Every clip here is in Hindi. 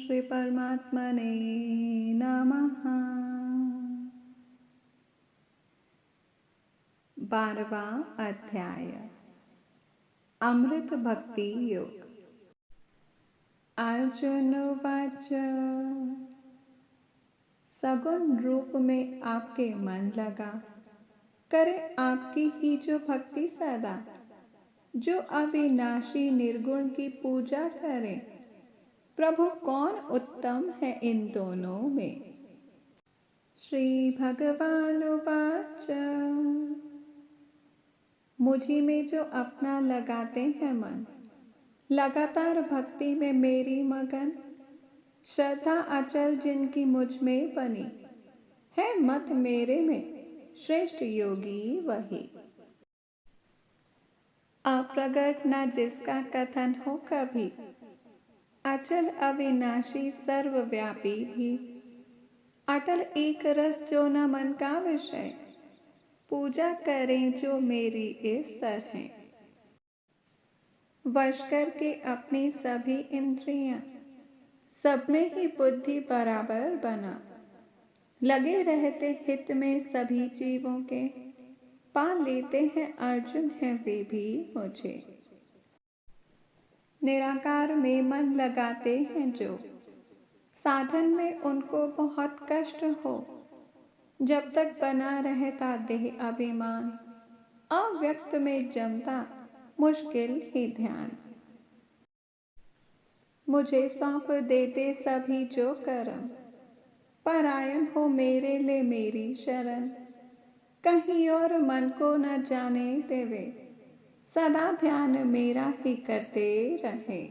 श्री परमात्मने नमः। 12वां अध्याय अमृत भक्ति योग। अर्जुन उवाच सगुण रूप में आपके मन लगा, करे आपकी ही जो भक्ति सदा। जो अविनाशी निर्गुण की पूजा करे, प्रभु कौन उत्तम है इन दोनों में। श्री भगवान उवाच मुझी में जो अपना लगाते हैं मन, लगातार भक्ति में मेरी मगन। श्रद्धा अचल जिनकी मुझ में बनी, है मत मेरे में श्रेष्ठ योगी वही। अप्रगट न जिसका कथन हो कभी, अचल अविनाशी सर्वव्यापी भी। अटल एक रस जो न मन का विषय, पूजा करें जो मेरी इस तरह। वश करके अपनी सभी इंद्रियां, सब में ही बुद्धि बराबर बना। लगे रहते हित में सभी जीवों के, पा लेते हैं अर्जुन हैं वे भी मुझे। निराकार में मन लगाते हैं जो, साधन में उनको बहुत कष्ट हो। जब तक बना रहता देह अभिमान, अव्यक्त में जमता मुश्किल ही ध्यान। मुझे सौंप देते सभी जो करम, परायण हो मेरे ले मेरी शरण। कहीं और मन को न जाने देवे, सदा ध्यान मेरा ही करते रहे।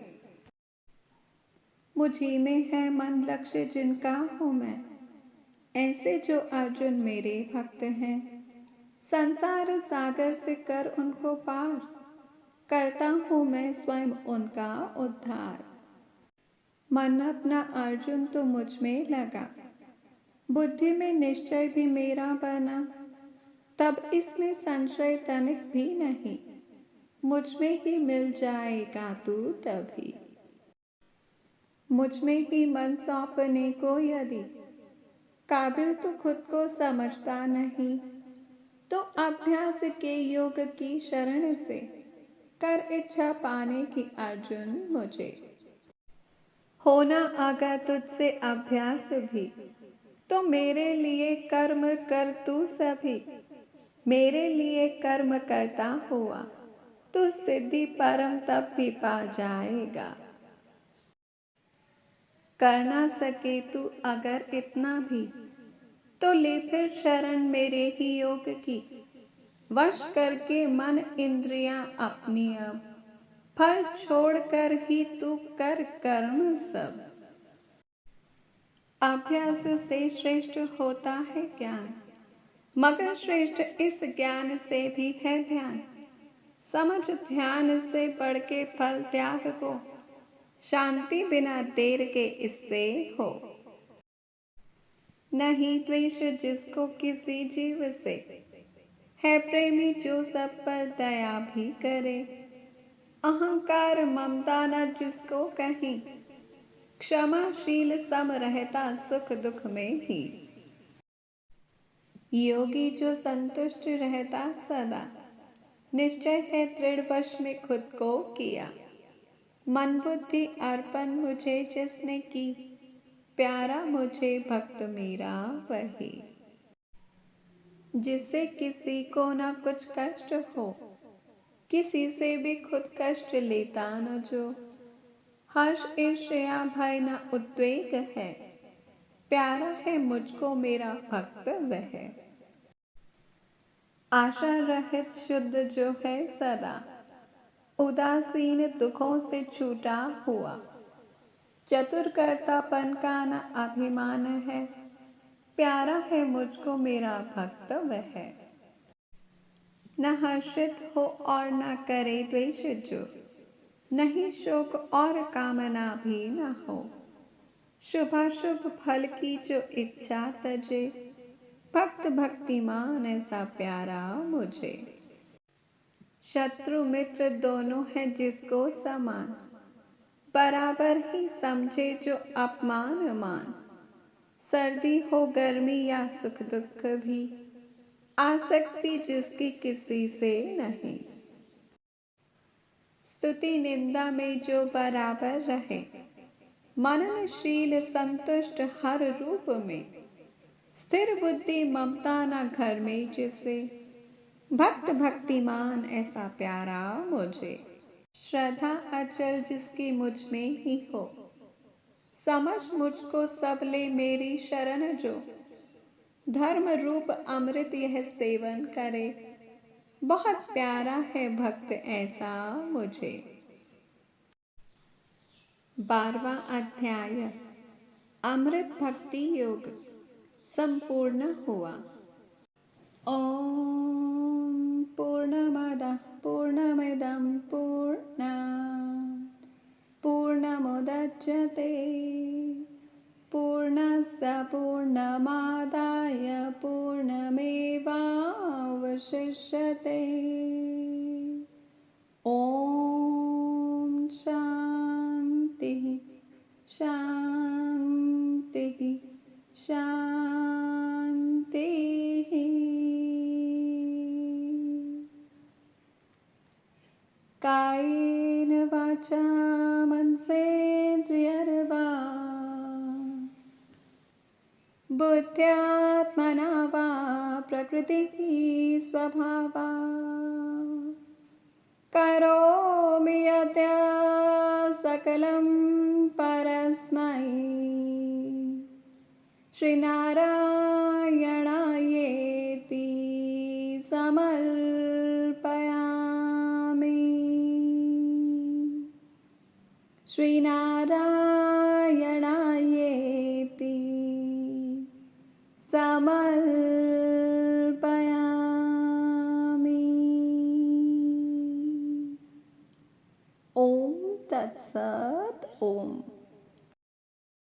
मुझी में है मन लक्ष्य जिनका हूँ मैं, ऐसे जो अर्जुन मेरे भक्त हैं। संसार सागर से कर उनको पार, करता हूँ मैं स्वयं उनका उद्धार। मन अपना अर्जुन तो मुझ में लगा, बुद्धि में निश्चय भी मेरा बना। तब इसमें संशय तनिक भी नहीं, मुझ में ही मिल जाएगा तू तभी। मुझ में ही मन सौंपने को यदि, काबिल तो खुद को समझता नहीं। तो अभ्यास के योग की शरण से, कर इच्छा पाने की अर्जुन मुझे। होना अगर तुझसे अभ्यास भी, तो मेरे लिए कर्म कर तू सभी। मेरे लिए कर्म करता हुआ, तू सिद्धि परम तब भी पा जाएगा। कर ना सके तू अगर इतना भी, तो ले फिर शरण मेरे ही योग की। वश करके मन इंद्रियां अपनी अब, फल छोड़कर ही तू कर कर्म सब। अभ्यास से श्रेष्ठ होता है ज्ञान, मगर श्रेष्ठ इस ज्ञान से भी है ध्यान। समझ ध्यान से बढ़ के फल त्याग को, शांति बिना देर के इससे हो। नहीं द्वेष जिसको किसी जीव से, है प्रेमी जो सब पर दया भी करे। अहंकार ममता न जिसको कहीं, क्षमाशील सम रहता सुख दुख में भी। योगी जो संतुष्ट रहता सदा, निश्चय है दृढ़ वश में खुद को किया। मन बुद्धि अर्पण मुझे जिसने की, प्यारा मुझे भक्त मेरा वही। जिससे किसी को न कुछ कष्ट हो, किसी से भी खुद कष्ट लेता न जो। हर्ष ईर्ष्या भय न उद्वेग है, प्यारा है मुझको मेरा भक्त वह। आशा रहित शुद्ध जो है सदा, उदासीन दुखों से छूटा हुआ। चतुर कर्तापन का न अभिमान है, प्यारा है मुझको मेरा भक्त वह। न हर्षित हो और न करे द्वेष जो, नहीं शोक और कामना भी न हो। शुभाशुभ फल की जो इच्छा तजे, भक्त भक्तिमान ऐसा प्यारा मुझे। शत्रु मित्र दोनों हैं जिसको समान, बराबर ही समझे जो अपमान मान। सर्दी हो गर्मी या सुख दुख भी, आसक्ति जिसकी किसी से नहीं। स्तुति निंदा में जो बराबर रहे, मननशील संतुष्ट हर रूप में। स्थिर बुद्धि ममता न घर में जिसे, भक्त भक्तिमान ऐसा प्यारा मुझे। श्रद्धा अचल जिसकी मुझ में ही हो, समझ मुझको सब ले मेरी शरण जो। धर्म रूप अमृत यह सेवन करे, बहुत प्यारा है भक्त ऐसा मुझे। 12वां अध्याय अमृत भक्ति योग संपूर्ण हुआ। ओम पूर्णमदः पूर्णमिदं पूर्णात् पूर्णमुदच्यते पूर्णस्य पूर्णमादाय पूर्णमेवावशिष्यते। ओम शांति शांति शांति। कायेन वाचा मनसेन्द्रियर्वा, बुद्ध्यात्मना वा प्रकृतिः स्वभावा। करोमि यद्यत् सकलं परस्मै, श्रीनारायणायेति समर्पयामि। श्रीनारायणायेति समर्पयामि। ओम तत्सत ओम।